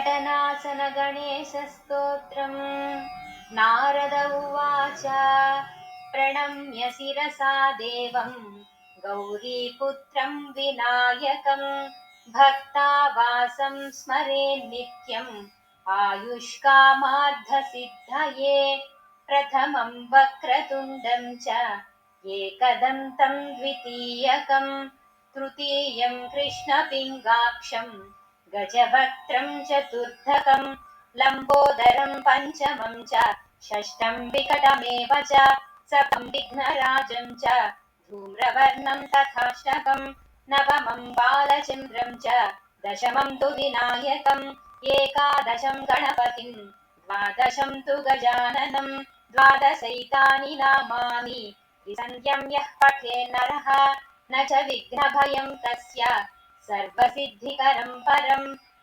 घटनासन गणेशस्तोत्रम्। नारद उवाच प्रणम्य शिरसा देवं गौरीपुत्रं विनायकं भक्तावासं स्मरेन् नित्यम् आयुष्कामार्थसिद्धये। प्रथमं वक्रतुण्डं च एकदन्तं द्वितीयकं तृतीयं कृष्णपिङ्गाक्षं गजवक्त्रं चतुर्थकं लम्बोदरं पञ्चमं च षष्ठं विकटमेव च सप्तमं विघ्नराजं च धूम्रवर्णं तथाष्टकं नवमं बालचन्द्रं च दशमं तु विनायकम् एकादशं गणपतिं द्वादशं तु गजाननं द्वादशैतानि नामानि त्रिसन्ध्यं यः पठेन्नरः न च विघ्नभयं तस्य सर्वसिद्धिकरं परं।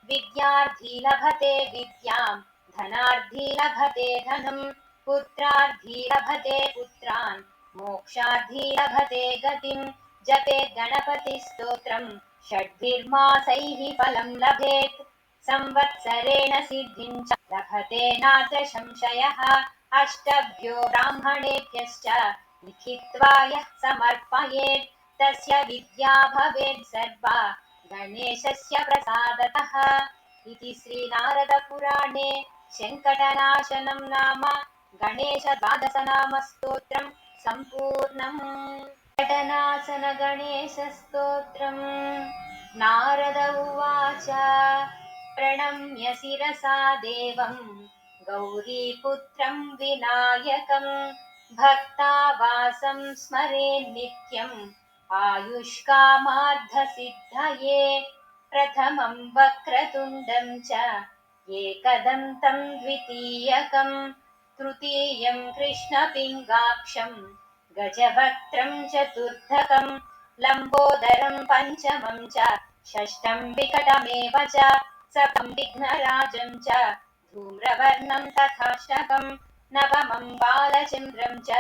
विद्यार्थी लभते विद्यां धनार्थी लभते धनं पुत्रार्थी लभते पुत्रान् मोक्षार्थी लभते गतिं। जपेत् गणपतिस्तोत्रं षड्भिर्मासैः फलं लभेत् संवत्सरेण सिद्धिं च लभते नात्र संशयः। अष्टभ्यो ब्राह्मणेभ्यश्च लिखित्वा यः समर्पयेत् तस्य विद्या भवेत् सर्वा गणेशस्य प्रसादतः। इति श्रीनारदपुराणे शङ्कटनाशनं नाम गणेशद्वादशनामस्तोत्रं सम्पूर्णम्। घटनासन गणेशस्तोत्रम्। नारद उवाच प्रणम्य शिरसा देवं गौरीपुत्रं विनायकं भक्तावासं स्मरेन् नित्यम् आयुष्कामार्थसिद्धये। प्रथमं वक्रतुण्डं च एकदन्तं द्वितीयकं तृतीयं कृष्णपिङ्गाक्षं गजवक्त्रं चतुर्थकं लम्बोदरं पञ्चमं च षष्ठं विकटमेव च सप्तमं विघ्नराजं च धूम्रवर्णं तथाष्टकं नवमं बालचन्द्रं च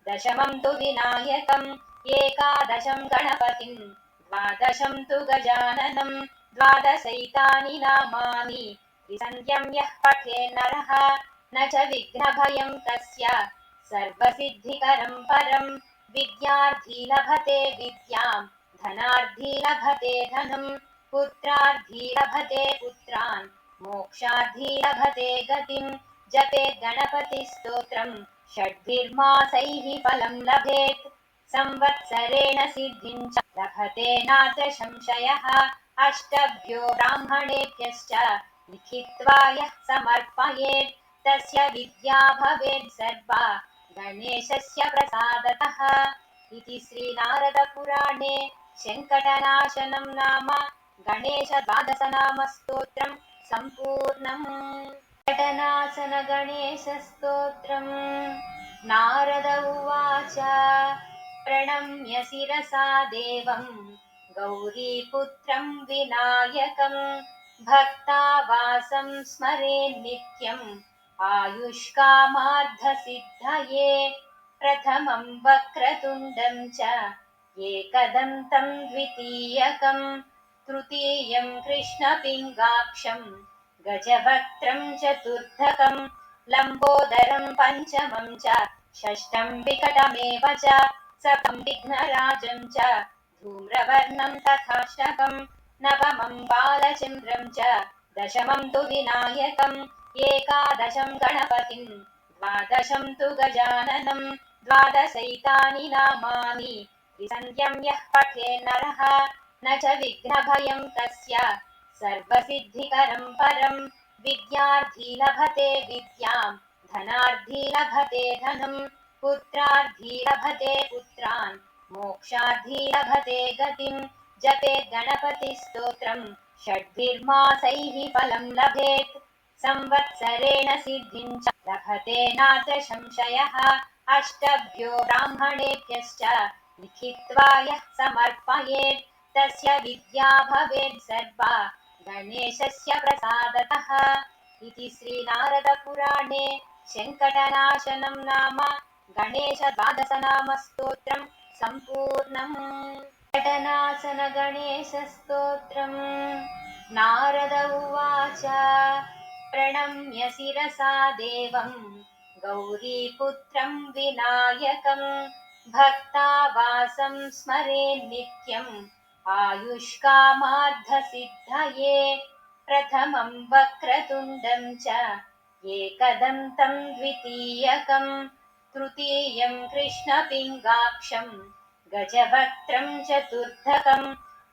दशमं तु विनायकम् एकादशं गणपतिं द्वादशं तु गजाननं द्वादशैतानि नामानि त्रिसन्ध्यं यः पठेन्नरः न च विघ्नभयं तस्य सर्वसिद्धिकरं परं। विद्यार्थी लभते विद्यां धनार्थी लभते धनं पुत्रार्थी लभते पुत्रान् मोक्षार्थी लभते गतिं। जपेत् गणपतिस्तोत्रं षड्भिर्मासैः फलं लभेत् संवत्सरेण सिद्धिं च लभते नात्र संशयः। अष्टभ्यो ब्राह्मणेभ्यश्च लिखित्वा यः समर्पयेत् तस्य विद्या भवेत् सर्वा गणेशस्य प्रसादतः। इति श्रीनारदपुराणे शङ्कटनाशनं नाम गणेशद्वादशनामस्तोत्रं सम्पूर्णम्। घटनासन गणेशस्तोत्रम्। नारद उवाच प्रणम्य शिरसा देवं गौरीपुत्रं विनायकं भक्तावासं स्मरेन् नित्यम् आयुष्कामार्थसिद्धये। प्रथमं वक्रतुण्डं च एकदन्तं द्वितीयकं तृतीयं कृष्णपिङ्गाक्षं गजवक्त्रं चतुर्थकं लम्बोदरं पञ्चमं च षष्ठं विकटमेव च सप्तमं विघ्नराजं च धूम्रवर्णं तथाष्टकं नवमं बालचन्द्रं च दशमं तु विनायकम् एकादशं गणपतिं द्वादशं तु गजाननं द्वादशैतानि नामानि त्रिसन्ध्यं यः पठेन्नरः न च विघ्नभयं तस्य सर्वसिद्धिकरं परं। विद्यार्थी लभते विद्यां धनार्थी लभते धनं पुत्रार्थी लभते पुत्रान् मोक्षार्थी लभते गतिं। जपेत् गणपतिस्तोत्रं षड्भिर्मासैः फलं लभेत् संवत्सरेण सिद्धिं च लभते नात्र संशयः। अष्टभ्यो ब्राह्मणेभ्यश्च लिखित्वा यः समर्पयेत् तस्य विद्या भवेत् सर्वा गणेशस्य प्रसादतः। इति श्रीनारदपुराणे शङ्कटनाशनं नाम गणेशद्वादशनामस्तोत्रं सम्पूर्णम्। घटनासन गणेशस्तोत्रम्। नारद उवाच प्रणम्य शिरसा देवं गौरीपुत्रं विनायकं भक्तावासं स्मरेन् नित्यम् आयुष्कामार्थसिद्धये प्रथमं वक्रतुण्डं च एकदन्तं द्वितीयकं तृतीयं कृष्णपिङ्गाक्षं गजवक्त्रं चतुर्थकं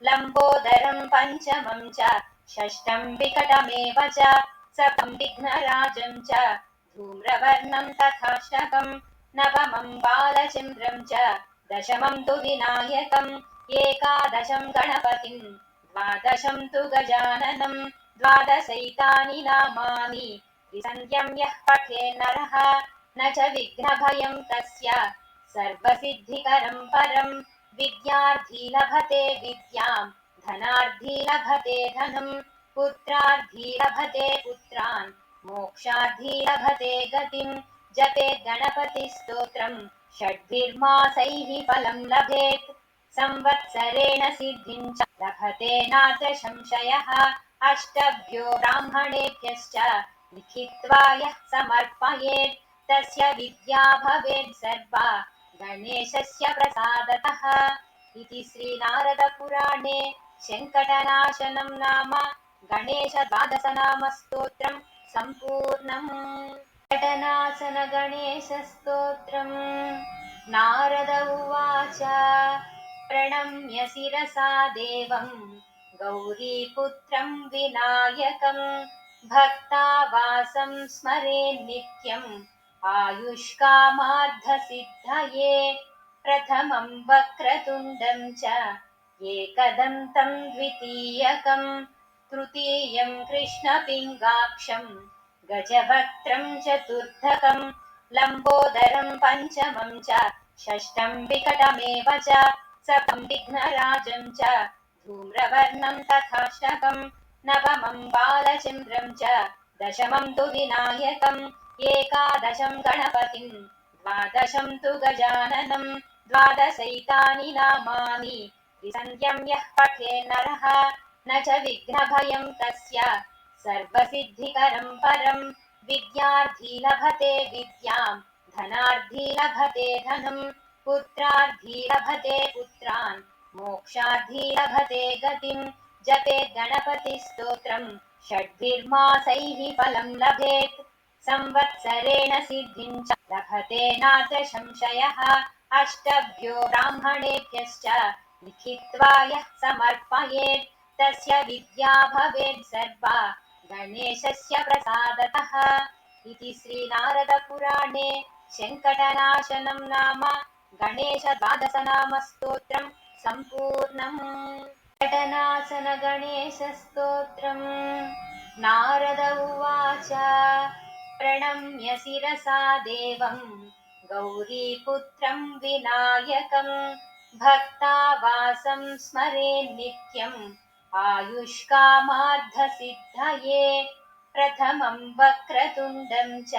लम्बोदरं पञ्चमं च षष्ठं विकटमेव च सप्तमं विघ्नराजं च धूम्रवर्णं तथाष्टकं नवमं बालचन्द्रं च दशमं तु विनायकम् एकादशं गणपतिं द्वादशं तु गजाननं द्वादशैतानि नामानि विसन्ध्यं यः पठेन्नरः न च विघ्नभयं तस्य सर्वसिद्धिकरं परं विद्यार्थी लभते विद्यां धनार्थी लभते धनं पुत्रार्थी लभते पुत्रान् मोक्षार्थी लभते गतिं जपेत् गणपतिस्तोत्रं षड्भिर्मासैः फलं लभेत् संवत्सरेण सिद्धिं च लभते नात्र संशयः अष्टभ्यो ब्राह्मणेभ्यश्च लिखित्वा यः समर्पयेत् तस्य विद्या भवेत् सर्वा गणेशस्य प्रसादतः इति श्रीनारदपुराणे शङ्कटनाशनं नाम गणेशद्वादशनामस्तोत्रं सम्पूर्णम्। शङ्कटनाशन गणेशस्तोत्रम्। नारद उवाच प्रणम्य शिरसा देवं गौरीपुत्रं विनायकं भक्तावासं स्मरेन् नित्यम् आयुष्कामार्थसिद्धये प्रथमं वक्रतुण्डं च एकदन्तं द्वितीयकं तृतीयं कृष्णपिङ्गाक्षं गजवक्त्रं चतुर्थकं लम्बोदरं पञ्चमं च षष्ठं विकटमेव च सप्तमं विघ्नराजं च धूम्रवर्णं तथाष्टकं नवमं बालचन्द्रं च दशमं तु विनायकम् एकादशं गणपतिं द्वादशं तु गजाननं द्वादशैतानि नामानि विसन्ध्यं यः पठेन्नरः न च विघ्नभयं तस्य सर्वसिद्धिकरं परं विद्यार्थी लभते विद्यां धनार्थी लभते धनं पुत्रार्थी लभते पुत्रान् मोक्षार्थी लभते गतिं जपेत् गणपतिस्तोत्रं षड्भिर्मासैः फलं लभेत् संवत्सरेण सिद्धिं च लभते नात्र संशयः अष्टभ्यो ब्राह्मणेभ्यश्च लिखित्वा यः समर्पयेत् तस्य विद्या भवेत् सर्वा गणेशस्य प्रसादतः इति श्रीनारदपुराणे शङ्कटनाशनं नाम गणेशद्वादशनामस्तोत्रं सम्पूर्णम्। शङ्कटनाशन गणेशस्तोत्रम्। नारद उवाच प्रणम्य शिरसा देवं गौरीपुत्रं विनायकं भक्तावासं स्मरेन् नित्यम् आयुष्कामार्थसिद्धये प्रथमं वक्रतुण्डं च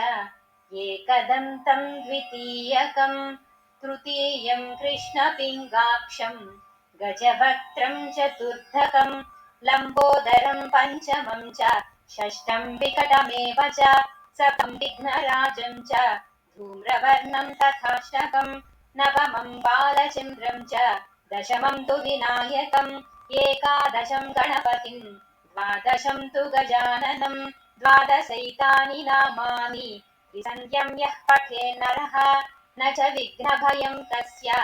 एकदन्तं द्वितीयकं तृतीयं कृष्णपिङ्गाक्षं गजवक्त्रं चतुर्थकं लम्बोदरं पञ्चमं च षष्ठं विकटमेव च सप्तमं विघ्नराजं च धूम्रवर्णं तथाष्टकं नवमं बालचन्द्रं च दशमं तु विनायकम् एकादशं गणपतिं द्वादशं तु गजाननं द्वादशैतानि नामानि विसन्ध्यं यः पठेन्नरः न च विघ्नभयं तस्य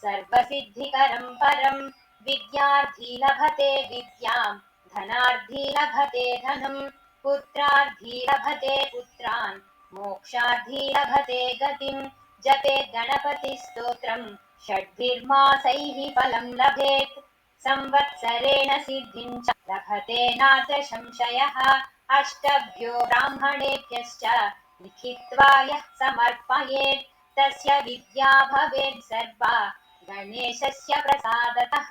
सर्वसिद्धिकरं परं विद्यार्थी लभते विद्यां धनार्थी लभते धनं पुत्रार्थी लभते पुत्रान् मोक्षार्थी लभते गतिं जपेत् गणपतिस्तोत्रं षड्भिर्मासैः फलं लभेत् संवत्सरेण सिद्धिं च लभते नात्र संशयः अष्टभ्यो ब्राह्मणेभ्यश्च लिखित्वा यः समर्पयेत् तस्य विद्या भवेत् सर्वा गणेशस्य प्रसादतः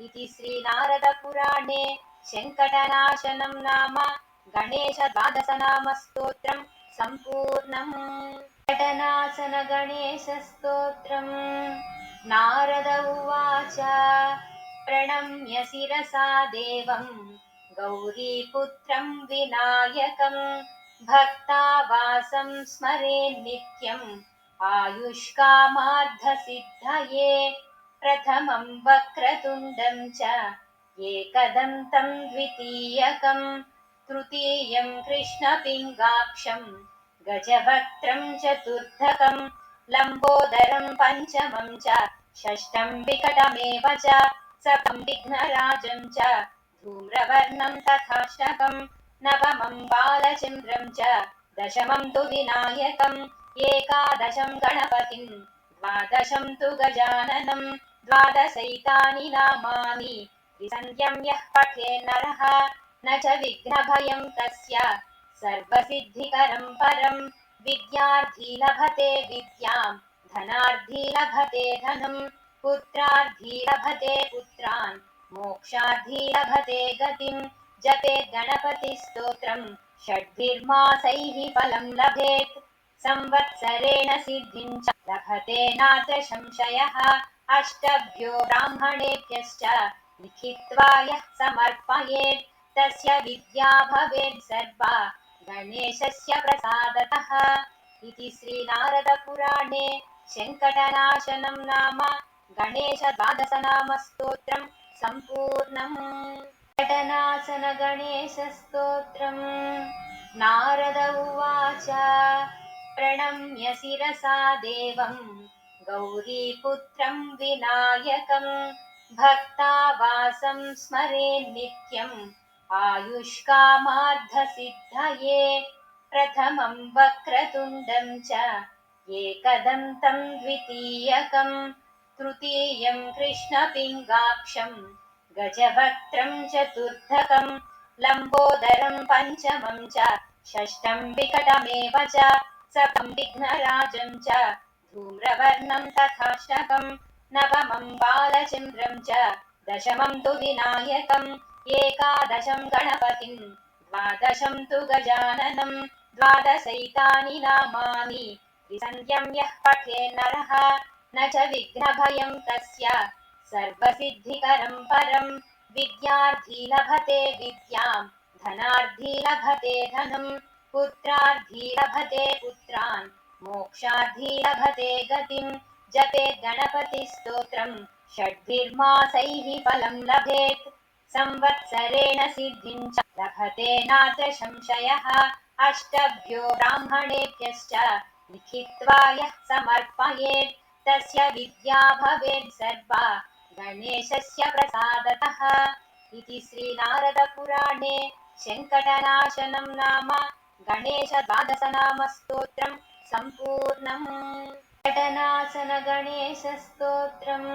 इति श्रीनारदपुराणे शङ्कटनाशनं नाम गणेशद्वादशनामस्तोत्रं सम्पूर्णम्। शङ्कटनाशन गणेशस्तोत्रम्। नारद उवाच प्रणम्य शिरसा देवं गौरीपुत्रं विनायकं भक्तावासं स्मरेन् नित्यम् आयुष्कामार्थसिद्धये प्रथमं वक्रतुण्डं च एकदन्तं द्वितीयकं तृतीयं कृष्णपिङ्गाक्षं गजवक्त्रं चतुर्थकं लम्बोदरं पञ्चमं च षष्ठं विकटमेव च सप्तमं विघ्नराजं च धूम्रवर्णं तथाष्टकं नवमं बालचन्द्रं च दशमं तु विनायकम् एकादशं गणपतिं द्वादशं तु गजाननं द्वादशैतानि नामानि त्रिसन्ध्यं यः पठेन्नरः न च विघ्नभयं तस्य सर्वसिद्धिकरं परं विद्यार्थी लभते विद्यां धनार्थी लभते धनं पुत्रार्थी लभते पुत्रान् मोक्षार्थी लभते गतिं जपेत् गणपतिस्तोत्रं षड्भिर्मासैः फलं लभेत् संवत्सरेण सिद्धिं च लभते नात्र संशयः अष्टभ्यो ब्राह्मणेभ्यश्च लिखित्वा यः समर्पयेत् तस्य विद्या भवेत् सर्वा गणेशस्य प्रसादतः इति श्रीनारदपुराणे शङ्कटनाशनं नाम गणेशद्वादशनामस्तोत्रं सम्पूर्णम्। शङ्कटनाशन गणेशस्तोत्रम्। नारद उवाच प्रणम्य शिरसा देवं गौरीपुत्रं विनायकं भक्तावासं स्मरेन् नित्यम् आयुष्कामार्थसिद्धये प्रथमं वक्रतुण्डं च एकदन्तं द्वितीयकं तृतीयं कृष्णपिङ्गाक्षं गजवक्त्रं चतुर्थकं लम्बोदरं पञ्चमं च षष्ठं विकटमेव च सप्तमं विघ्नराजं च धूम्रवर्णं तथाष्टकं नवमं बालचन्द्रं च दशमं तु विनायकम् एकादशं गणपतिं द्वादशं तु गजाननं द्वादशैतानि नामानि त्रिसन्ध्यं यः पठेन्नरः न च विघ्नभयं तस्य सर्वसिद्धिकरं परं विद्यार्थी लभते विद्यां धनार्थी लभते धनं पुत्रार्थी लभते पुत्रान् मोक्षार्थी लभते गतिं जपेत् गणपतिस्तोत्रं षड्भिर्मासैः फलं लभेत् संवत्सरेण सिद्धिं च लभते नात्र संशयः अष्टभ्यो ब्राह्मणेभ्यश्च लिखित्वा यः समर्पयेत् तस्य विद्या भवेत् सर्वा गणेशस्य प्रसादतः इति श्रीनारदपुराणे शङ्कटनाशनं नाम गणेशद्वादशनामस्तोत्रं सम्पूर्णम्। शङ्कटनाशन गणेशस्तोत्रम्।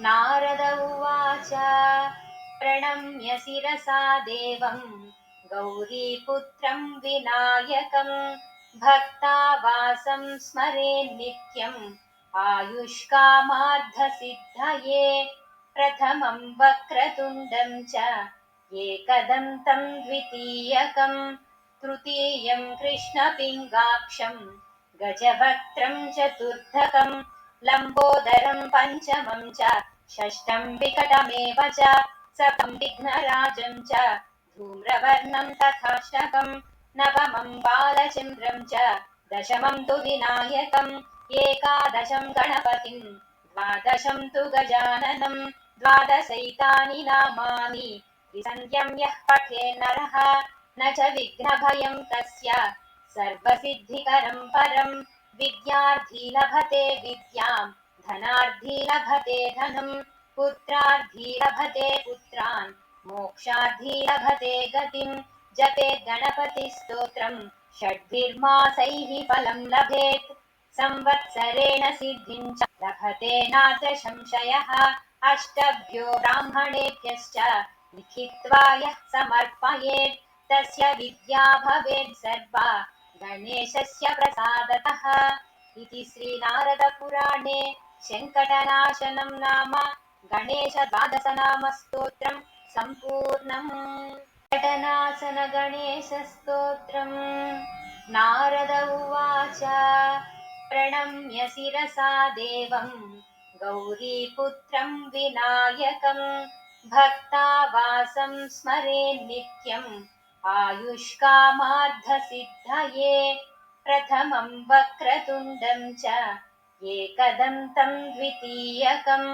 नारद उवाच प्रणम्य शिरसा देवं गौरीपुत्रं विनायकं भक्तावासं स्मरेन् नित्यम् आयुष्कामार्थसिद्धये प्रथमं वक्रतुण्डं च एकदन्तं द्वितीयकं तृतीयं कृष्णपिङ्गाक्षं गजवक्त्रं चतुर्थकं लम्बोदरं पञ्चमं च षष्ठं विकटमेव च सप्तमं विघ्नराजं च धूम्रवर्णं तथाष्टकं नवमं बालचन्द्रं च दशमं तु विनायकम् एकादशं गणपतिं द्वादशं तु गजाननं द्वादशैतानि नामानि त्रिसन्ध्यं यः पठेन्नरः न च विघ्नभयं तस्य सर्वसिद्धिकरं परं विद्यार्थी लभते विद्यां धनार्थी लभते धनं पुत्रार्थी लभते पुत्रान् मोक्षार्थी लभते गतिं जपेत् गणपतिस्तोत्रं षड्भिर्मासैः फलं लभेत् संवत्सरेण सिद्धिं च लभते नात्र संशयः अष्टभ्यो ब्राह्मणेभ्यश्च लिखित्वा यः समर्पयेत् तस्य विद्या भवेत् सर्वा गणेशस्य प्रसादतः इति श्रीनारदपुराणे शङ्कटनाशनं नाम गणेशद्वादशनामस्तोत्रं सम्पूर्णम्। शङ्कटनाशन गणेशस्तोत्रम्। नारद उवाच प्रणम्य शिरसा देवं गौरीपुत्रं विनायकं भक्तावासं स्मरेन् नित्यम् आयुष्कामार्थसिद्धये प्रथमं वक्रतुण्डं च एकदन्तं द्वितीयकं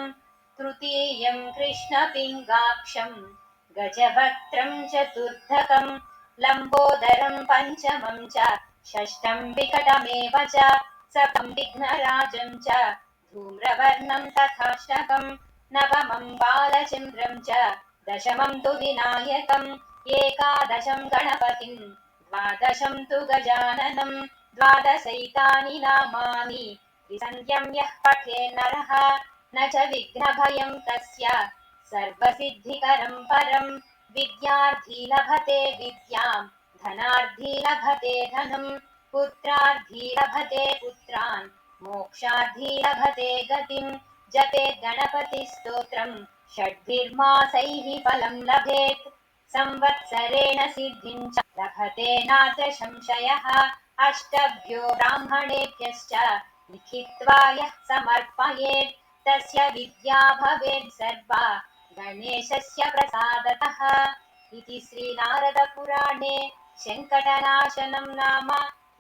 तृतीयं कृष्णपिङ्गाक्षं गजवक्त्रं चतुर्थकं लम्बोदरं पञ्चमं च षष्ठं विकटमेव च सप्तमं विघ्नराजं च धूम्रवर्णं तथाष्टकं नवमं बालचन्द्रं च दशमं तु विनायकम् एकादशं गणपतिं द्वादशं तु गजाननं द्वादशैतानि नामानि विसन्ध्यं यः पठेन्नरः न च विघ्नभयं तस्य सर्वसिद्धिकरं परं विद्यार्थी लभते विद्यां धनार्थी लभते धनं पुत्रार्थी लभते पुत्रान् मोक्षार्थी लभते गतिं जपेत् गणपतिस्तोत्रं षड्भिर्मासैः फलं लभेत् संवत्सरेण सिद्धिं च लभते नात्र संशयः अष्टभ्यो ब्राह्मणेभ्यश्च लिखित्वा यः समर्पयेत् तस्य विद्या भवेत् सर्वा गणेशस्य प्रसादतः इति श्रीनारदपुराणे शङ्कटनाशनं नाम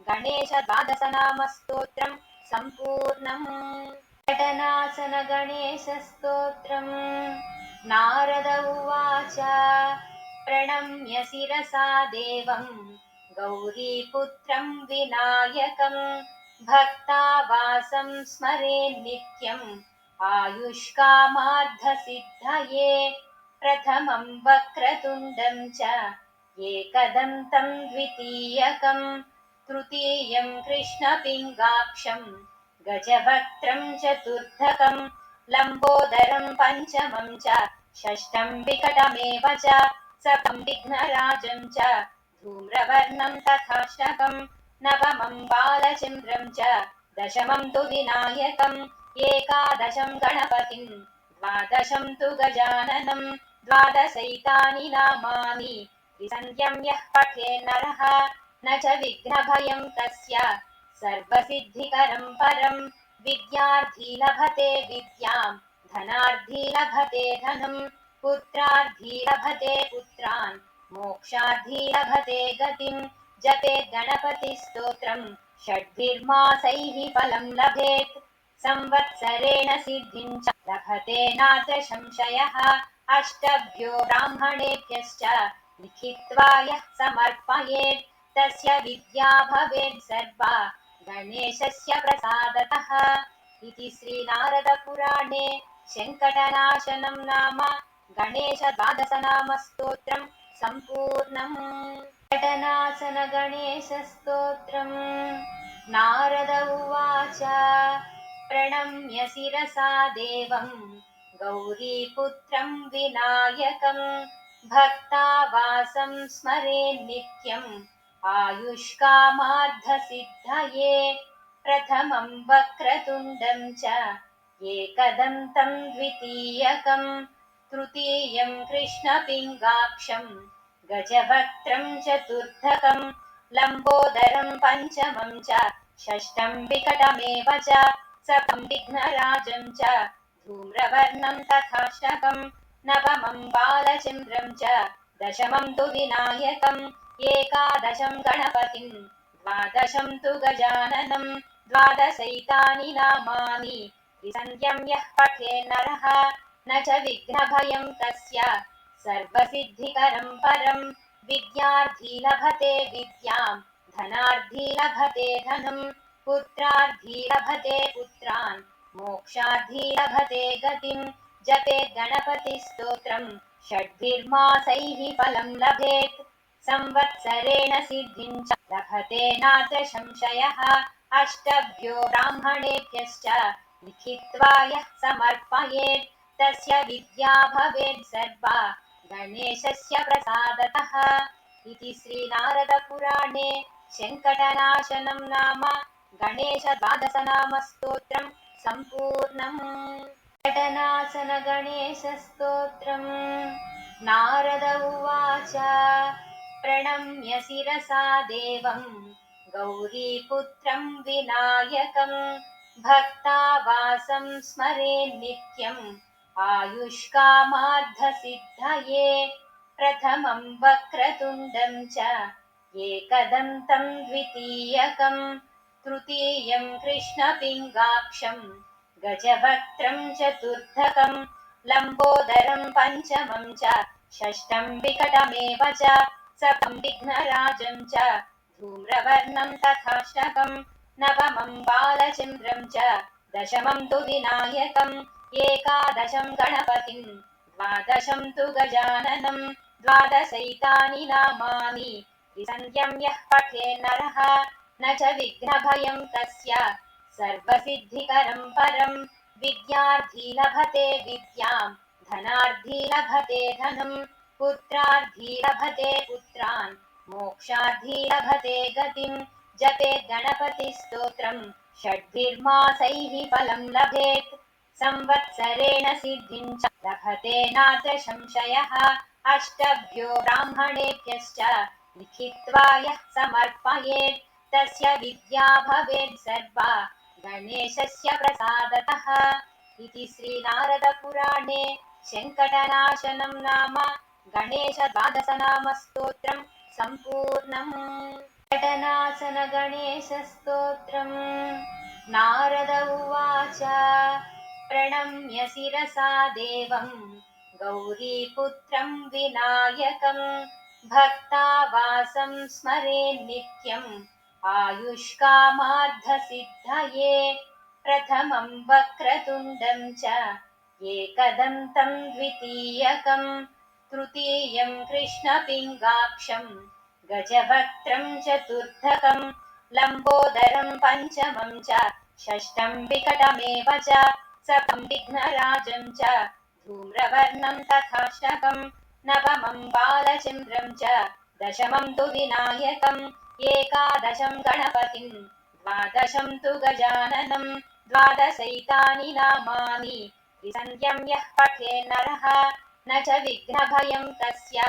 गणेशद्वादशनामस्तोत्रं सम्पूर्णम्। शङ्कटनाशन गणेशस्तोत्रम्। नारद उवाच प्रणम्य शिरसा देवं गौरीपुत्रं विनायकं भक्तावासं स्मरेन् नित्यम् आयुष्कामार्थसिद्धये प्रथमं वक्रतुण्डं च एकदन्तं द्वितीयकं तृतीयं कृष्णपिङ्गाक्षं गजवक्त्रं चतुर्थकं लम्बोदरं पञ्चमं च षष्ठं विकटमेव च सप्तमं विघ्नराजं च धूम्रवर्णं तथाष्टकं नवमं बालचन्द्रं च दशमं तु विनायकम् एकादशं गणपतिं द्वादशं तु गजाननं द्वादशैतानि नामानि विसन्ध्यं यः पठेन्नरः न च विघ्नभयं तस्य सर्वसिद्धिकरं परं विद्यार्थी लभते विद्यां धनार्थी लभते धनं पुत्रार्थी लभते पुत्रान् मोक्षार्थी लभते गतिं जपेत् गणपतिस्तोत्रं षड्भिर्मासैः फलं लभेत् संवत्सरेण सिद्धिं च लभते नात्र संशयः अष्टभ्यो ब्राह्मणेभ्यश्च लिखित्वा यः समर्पयेत् तस्य विद्या भवेत् सर्वा गणेशस्य प्रसादतः इति श्रीनारदपुराणे शङ्कटनाशनं नाम गणेशद्वादशनामस्तोत्रं सम्पूर्णम्। शङ्कटनाशन गणेशस्तोत्रम्। नारद उवाच प्रणम्य शिरसा देवं गौरीपुत्रं विनायकं भक्तावासं स्मरेन् नित्यम् आयुष्कामार्थसिद्धये प्रथमं वक्रतुण्डं च एकदन्तं द्वितीयकं तृतीयं कृष्णपिङ्गाक्षं गजवक्त्रं चतुर्थकं लम्बोदरं पञ्चमं च षष्ठं विकटमेव च सप्तमं विघ्नराजं च धूम्रवर्णं तथाष्टकं नवमं बालचन्द्रं च दशमं तु विनायकम् एकादशं गणपतिं द्वादशं तु गजाननं द्वादशैतानि नामानि विसन्ध्यं यः पठेन्नरः न च विघ्नभयं तस्य सर्वसिद्धिकरं परं विद्यार्थी लभते विद्यां धनार्थी लभते धनं पुत्रार्थी लभते पुत्रान् मोक्षार्थी लभते गतिं जपेत् गणपतिस्तोत्रं षड्भिर्मासैः फलं लभेत् संवत्सरेण सिद्धिं च लभते नात्र संशयः अष्टभ्यो ब्राह्मणेभ्यश्च लिखित्वा यः समर्पयेत् तस्य विद्या भवेत् सर्वा गणेशस्य प्रसादतः इति श्रीनारदपुराणे शङ्कटनाशनं नाम गणेशद्वादशनामस्तोत्रं सम्पूर्णम्। शङ्कटनाशन गणेशस्तोत्रम्। नारद उवाच प्रणम्य शिरसा देवं गौरीपुत्रं विनायकं भक्तावासं स्मरेन् नित्यम् आयुष्कामार्थसिद्धये प्रथमं वक्रतुण्डं च एकदन्तं द्वितीयकं तृतीयं कृष्णपिङ्गाक्षं गजवक्त्रं चतुर्थकं लम्बोदरं पञ्चमं च षष्ठं विकटमेव च सप्तमं विघ्नराजं च धूम्रवर्णं तथाष्टकं नवमं बालचन्द्रं च दशमं तु विनायकम् एकादशं गणपतिं द्वादशं तु गजाननं द्वादशैतानि नामानि त्रिसन्ध्यं यः पठेन्नरः न च विघ्नभयं तस्य सर्वसिद्धिकरं परं विद्यार्थी लभते विद्यां धनार्थी लभते धनं पुत्रार्थी लभते पुत्रान् मोक्षार्थी लभते गतिं जपेत् गणपतिस्तोत्रं षड्भिर्मासैः फलं लभेत् संवत्सरेण सिद्धिं च लभते नात्र संशयः अष्टभ्यो ब्राह्मणेभ्यश्च लिखित्वा यः समर्पयेत् तस्य विद्या भवेत् सर्वा गणेशस्य प्रसादतः इति श्रीनारदपुराणे शङ्कटनाशनं नाम गणेशद्वादशनामस्तोत्रं सम्पूर्णम्। शङ्कटनाशन गणेशस्तोत्रम्। नारद उवाच प्रणम्य शिरसा देवं गौरीपुत्रं विनायकं भक्तावासं स्मरेन् नित्यम् आयुष्कामार्थसिद्धये प्रथमं वक्रतुण्डं च एकदन्तं द्वितीयकं तृतीयं कृष्णपिङ्गाक्षं गजवक्त्रं चतुर्थकं लम्बोदरं पञ्चमं च षष्ठं विकटमेव च सप्तमं विघ्नराजं च धूम्रवर्णं तथाष्टकं नवमं बालचन्द्रं च दशमं तु विनायकम् एकादशं गणपतिं द्वादशं तु गजाननं द्वादशैतानि नामानि त्रिसन्ध्यं यः पठेन्नरः न च विघ्नभयं तस्य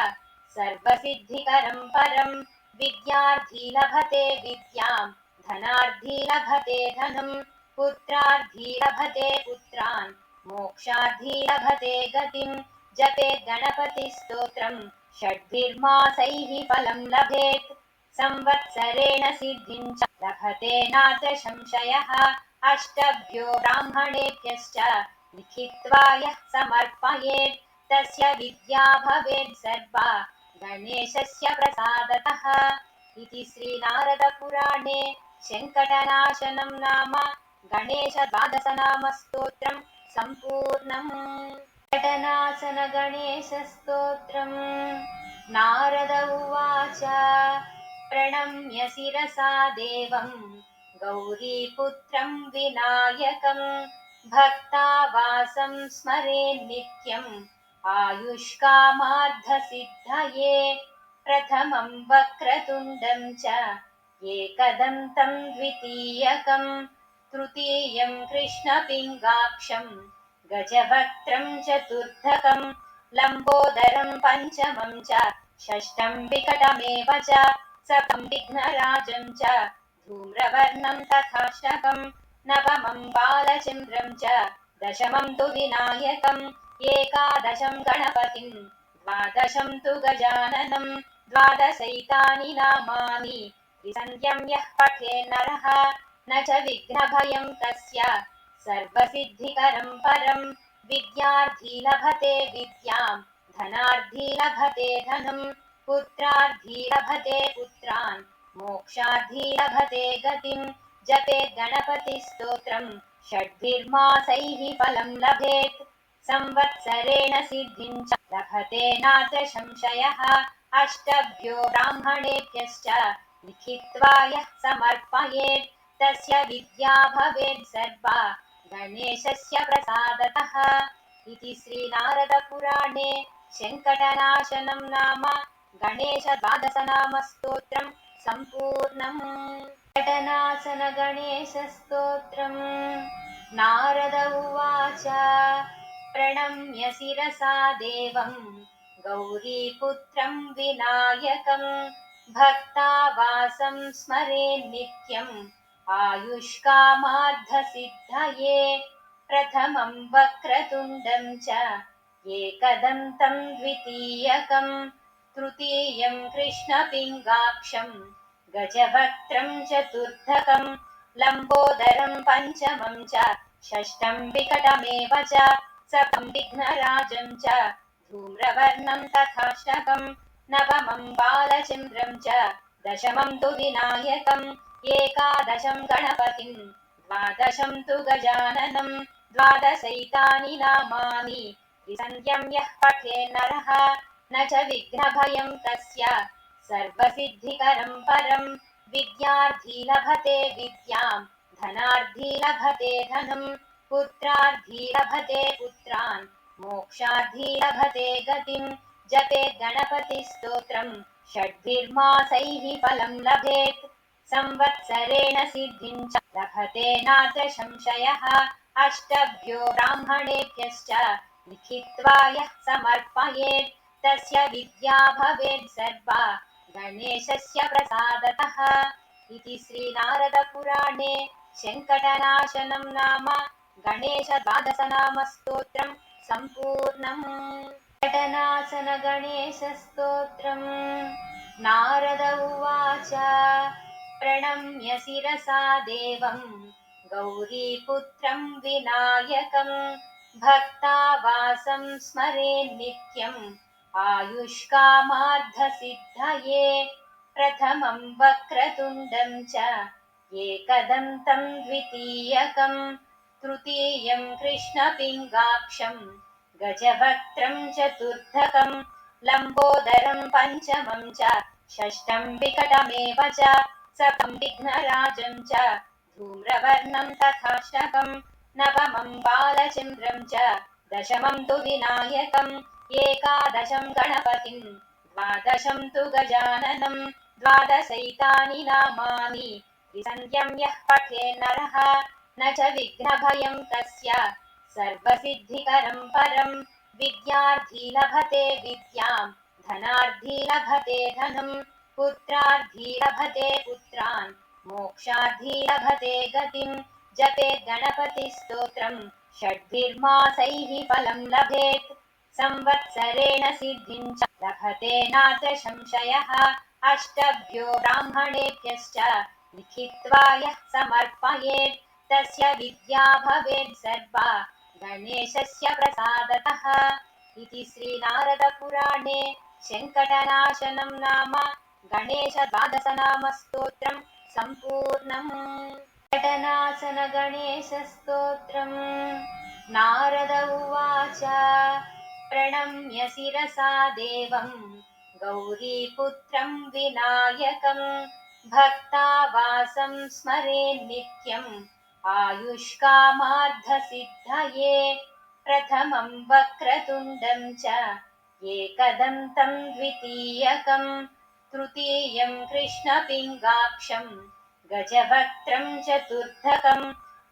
सर्वसिद्धिकरं परं विद्यार्थी लभते विद्यां धनार्थी लभते धनं पुत्रार्थी लभते पुत्रान् मोक्षार्थी लभते गतिं जपेत् गणपतिस्तोत्रं षड्भिर्मासैः फलं लभेत् संवत्सरेण सिद्धिं च लभते नात्र संशयः अष्टभ्यो ब्राह्मणेभ्यश्च लिखित्वा यः समर्पयेत् तस्य विद्या भवेत् सर्वा गणेशस्य प्रसादतः इति श्रीनारदपुराणे शङ्कटनाशनं नाम गणेशद्वादशनामस्तोत्रं सम्पूर्णम्। शङ्कटनाशन गणेशस्तोत्रम्। नारद उवाच प्रणम्य शिरसा देवं गौरीपुत्रं विनायकं भक्तावासं स्मरेन् नित्यम् आयुष्कामार्थसिद्धये प्रथमं वक्रतुण्डं च एकदन्तं द्वितीयकं तृतीयं कृष्णपिङ्गाक्षं गजवक्त्रं चतुर्थकं लम्बोदरं पञ्चमं च षष्ठं विकटमेव च सप्तमं विघ्नराजं च धूम्रवर्णं तथाष्टकं नवमं बालचन्द्रं च दशमं तु विनायकम् एकादशं गणपतिं द्वादशं तु गजाननं द्वादशैतानि नामानि त्रिसन्ध्यं यः पठेन्नरः न च विघ्नभयं तस्य सर्वसिद्धिकरं परं विद्यार्थी लभते विद्यां धनार्थी लभते धनं पुत्रार्थी लभते पुत्रान् मोक्षार्थी लभते गतिं जपेत् गणपतिस्तोत्रं षड्भिर्मासैः फलं लभेत् संवत्सरेण सिद्धिं च लभते नात्र संशयः अष्टभ्यो ब्राह्मणेभ्यश्च लिखित्वा यः समर्पयेत् तस्य विद्या भवेत् सर्वा गणेशस्य प्रसादतः इति श्रीनारदपुराणे शङ्कटनाशनं नाम गणेशद्वादशनामस्तोत्रं सम्पूर्णम्। शङ्कटनाशन गणेशस्तोत्रम्। नारद उवाच प्रणम्य शिरसा देवं गौरीपुत्रं विनायकं भक्तावासं स्मरेन् नित्यम् आयुष्कामार्थसिद्धये प्रथमं वक्रतुण्डं च एकदन्तं द्वितीयकं तृतीयं कृष्णपिङ्गाक्षं गजवक्त्रं चतुर्थकं लम्बोदरं पञ्चमं च षष्ठं विकटमेव च सप्तमं विघ्नराजं च धूम्रवर्णं तथाष्टकं नवमं बालचन्द्रं च दशमं तु विनायकम् एकादशं गणपतिं द्वादशं तु गजाननं द्वादशैतानि नामानि त्रिसन्ध्यं यः पठेन्नरः न च विघ्नभयं तस्य सर्वसिद्धिकरं परं विद्यार्थी लभते विद्यां धनार्थी लभते धनं पुत्रार्थी लभते पुत्रान् मोक्षार्थी लभते गतिं जपेत् गणपतिस्तोत्रं षड्भिर्मासैः फलं लभेत् संवत्सरेण सिद्धिं च लभते नात्र संशयः अष्टभ्यो ब्राह्मणेभ्यश्च लिखित्वा यः समर्पयेत् तस्य विद्या भवेत् सर्वा गणेशस्य प्रसादतः इति श्रीनारदपुराणे शङ्कटनाशनं नाम गणेशद्वादशनामस्तोत्रं सम्पूर्णम्। शङ्कटनाशन गणेशस्तोत्रम्। नारद उवाच प्रणम्य शिरसा देवं गौरीपुत्रं विनायकं भक्तावासं स्मरेन् नित्यम् आयुष्कामार्थसिद्धये प्रथमं वक्रतुण्डं च एकदन्तं द्वितीयकं तृतीयं कृष्णपिङ्गाक्षं गजवक्त्रं चतुर्थकं लम्बोदरं पञ्चमं च षष्ठं विकटमेव च सप्तमं विघ्नराजं च धूम्रवर्णं तथाष्टकं नवमं बालचन्द्रं च दशमं तु विनायकम् एकादशं गणपतिं द्वादशं तु गजाननं द्वादशैतानि नामानि त्रिसन्ध्यं यः पठेन्नरः न च विघ्नभयं तस्य सर्वसिद्धिकरं परं विद्यार्थी लभते विद्यां धनार्थी लभते धनं पुत्रार्थी लभते पुत्रान् मोक्षार्थी लभते गतिं जपेत् गणपतिस्तोत्रं षड्भिर्मासैः फलं लभेत् संवत्सरेण सिद्धिं च लभते नात्र संशयः अष्टभ्यो ब्राह्मणेभ्यश्च लिखित्वा यः समर्पयेत् तस्य विद्या भवेत् सर्वा गणेशस्य प्रसादतः इति श्रीनारदपुराणे शङ्कटनाशनं नाम गणेशद्वादशनामस्तोत्रं सम्पूर्णम्। शङ्कटनाशन गणेशस्तोत्रम्। नारद उवाच प्रणम्य शिरसा देवं गौरीपुत्रं विनायकं भक्तावासं स्मरेन् नित्यम् आयुष्कामार्थसिद्धये प्रथमं वक्रतुण्डं च एकदन्तं द्वितीयकं तृतीयं कृष्णपिङ्गाक्षं गजवक्त्रं चतुर्थकं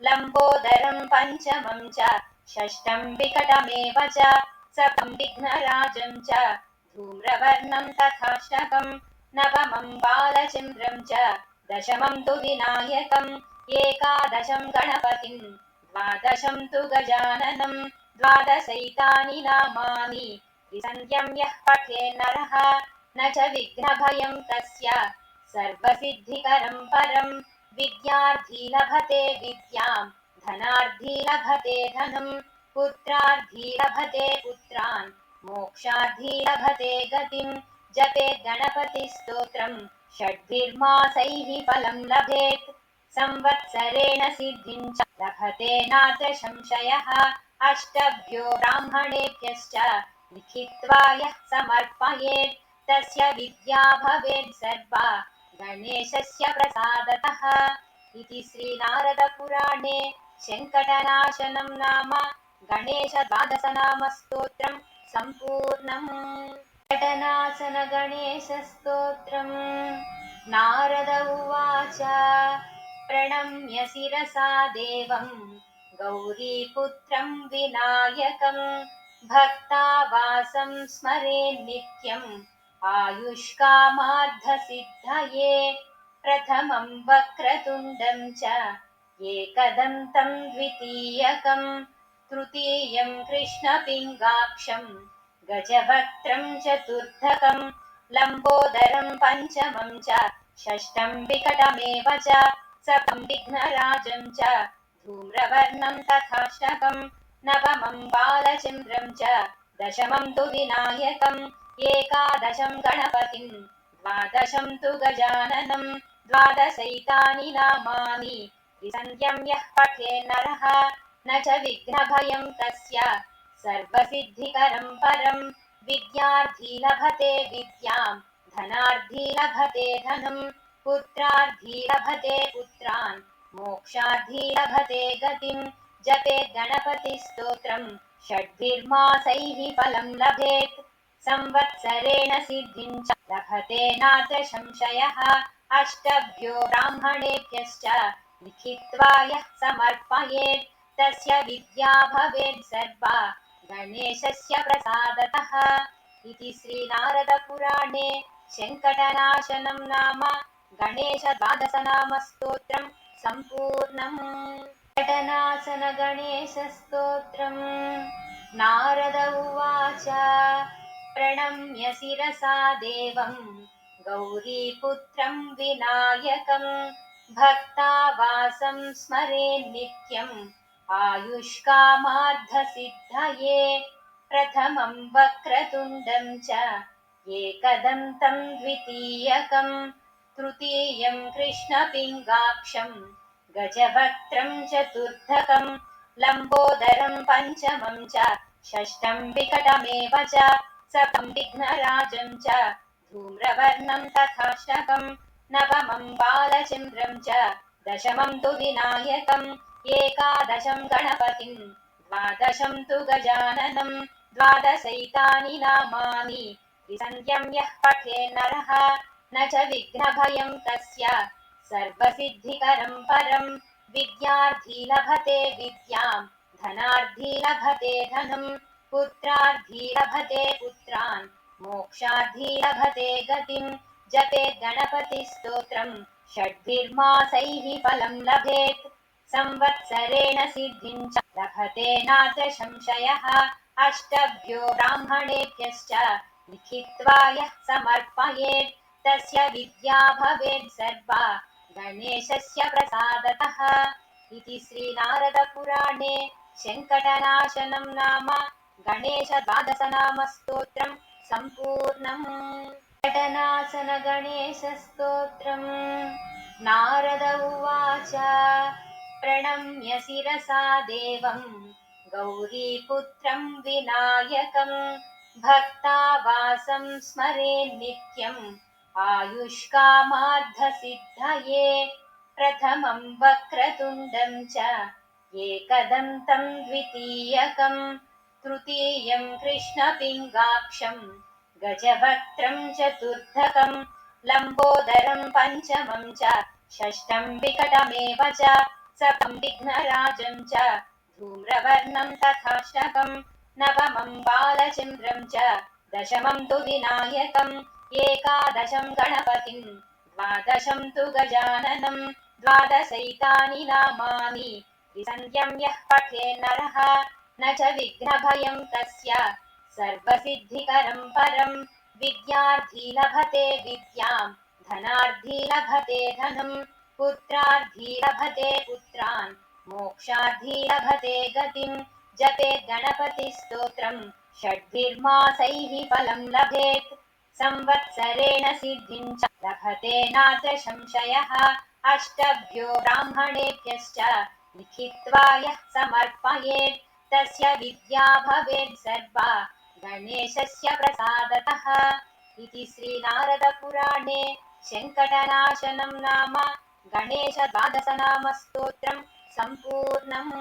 लम्बोदरं पञ्चमं च षष्ठं विकटमेव च सप्तमं विघ्नराजं च धूम्रवर्णं तथाष्टकं नवमं बालचन्द्रं च दशमं तु विनायकम् एकादशं गणपतिं द्वादशं तु गजाननं द्वादशैतानि नामानि त्रिसन्ध्यं यः पठेन्नरः न च विघ्नभयं तस्य सर्वसिद्धिकरं परं विद्यार्थी लभते विद्यां धनार्थी लभते धनं पुत्रार्थी लभते पुत्रान् मोक्षार्थी लभते गतिं जपेत् गणपतिस्तोत्रं षड्भिर्मासैः फलं लभेत् संवत्सरेण सिद्धिं च लभते नात्र संशयः अष्टभ्यो ब्राह्मणेभ्यश्च लिखित्वा यः समर्पयेत् तस्य विद्या भवेत् सर्वा गणेशस्य प्रसादतः इति श्रीनारदपुराणे शङ्कटनाशनं नाम गणेशद्वादशनामस्तोत्रं सम्पूर्णम्। शङ्कटनाशन गणेशस्तोत्रम्। नारद उवाच प्रणम्य शिरसा देवं गौरीपुत्रं विनायकं भक्तावासं स्मरेन् नित्यम् आयुष्कामार्थसिद्धये प्रथमं वक्रतुण्डं च एकदन्तं द्वितीयकं तृतीयं कृष्णपिङ्गाक्षं गजवक्त्रं चतुर्थकं लम्बोदरं पञ्चमं च षष्ठं विकटमेव च सप्तमं विघ्नराजं च धूम्रवर्णं तथाष्टकं नवमं बालचन्द्रं च दशमं तु विनायकम् एकादशं गणपतिं द्वादशं तु गजाननं द्वादशैतानि नामानि त्रिसन्ध्यं यः पठेन्नरः न च विघ्नभयं तस्य सर्वसिद्धिकरं परं विद्यार्थी लभते विद्यां धनार्थी लभते धनं पुत्रार्थी लभते पुत्रान् मोक्षार्थी लभते गतिं जपेत् गणपतिस्तोत्रं षड्भिर्मासैः फलं लभेत् संवत्सरेण सिद्धिं च लभते नात्र संशयः अष्टभ्यो ब्राह्मणेभ्यश्च लिखित्वा यः समर्पयेत् तस्य विद्या भवेत् सर्वा गणेशस्य प्रसादतः इति श्रीनारदपुराणे शङ्कटनाशनं नाम गणेशद्वादशनामस्तोत्रं सम्पूर्णम्। शङ्कटनाशन गणेशस्तोत्रम्। नारद उवाच प्रणम्य शिरसा देवं गौरीपुत्रं विनायकं भक्तावासं स्मरेन् नित्यम् आयुष्कामार्थसिद्धये प्रथमं वक्रतुण्डं च एकदन्तं द्वितीयकं तृतीयं कृष्णपिङ्गाक्षं गजवक्त्रं चतुर्थकं लम्बोदरं पञ्चमं च षष्ठं विकटमेव च सप्तमं विघ्नराजं च धूम्रवर्णं तथाष्टकं नवमं बालचन्द्रं च दशमं तु विनायकम् एकादशं गणपतिं द्वादशं तु गजाननं द्वादशैतानि नामानि त्रिसन्ध्यं यः पठेन्नरः न च विघ्नभयं तस्य सर्वसिद्धिकरं परं विद्यार्थी लभते विद्यां धनार्थी लभते धनं पुत्रार्थी लभते पुत्रान् मोक्षार्थी लभते गतिं जपेत् गणपतिस्तोत्रं षड्भिर्मासैः फलं लभेत् संवत्सरेण सिद्धिं च लभते नात्र संशयः अष्टभ्यो ब्राह्मणेभ्यश्च लिखित्वा यः समर्पयेत् तस्य विद्या भवेत् सर्वा गणेशस्य प्रसादतः इति श्रीनारदपुराणे शङ्कटनाशनं नाम गणेशद्वादशनामस्तोत्रं सम्पूर्णम्। शङ्कटनाशन गणेशस्तोत्रम्। नारद उवाच प्रणम्य शिरसा देवं गौरीपुत्रं विनायकं भक्तावासं स्मरेन् नित्यम् आयुष्कामार्थसिद्धये प्रथमं वक्रतुण्डं च एकदन्तं द्वितीयकं तृतीयं कृष्णपिङ्गाक्षं गजवक्त्रं चतुर्थकं लम्बोदरं पञ्चमं च षष्ठं विकटमेव च सप्तमं विघ्नराजं च धूम्रवर्णं तथाष्टकं नवमं बालचन्द्रं च दशमं तु विनायकम् एकादशं गणपतिं द्वादशं तु गजाननं द्वादशैतानि नामानि त्रिसन्ध्यं यः पठेन्नरः न च विघ्नभयं तस्य सर्वसिद्धिकरं परं विद्यार्थी लभते विद्यां धनार्थी लभते धनं पुत्रार्थी लभते पुत्रान् मोक्षार्थी लभते गतिं जपेत् गणपतिस्तोत्रं षड्भिर्मासैः फलं लभेत् संवत्सरेण सिद्धिं च लभते नात्र संशयः अष्टभ्यो ब्राह्मणेभ्यश्च लिखित्वा यः समर्पयेत् तस्य विद्या भवेत् सर्वा गणेशस्य प्रसादतः इति श्रीनारदपुराणे शङ्कटनाशनं नाम गणेशद्वादशनामस्तोत्रं सम्पूर्णम्।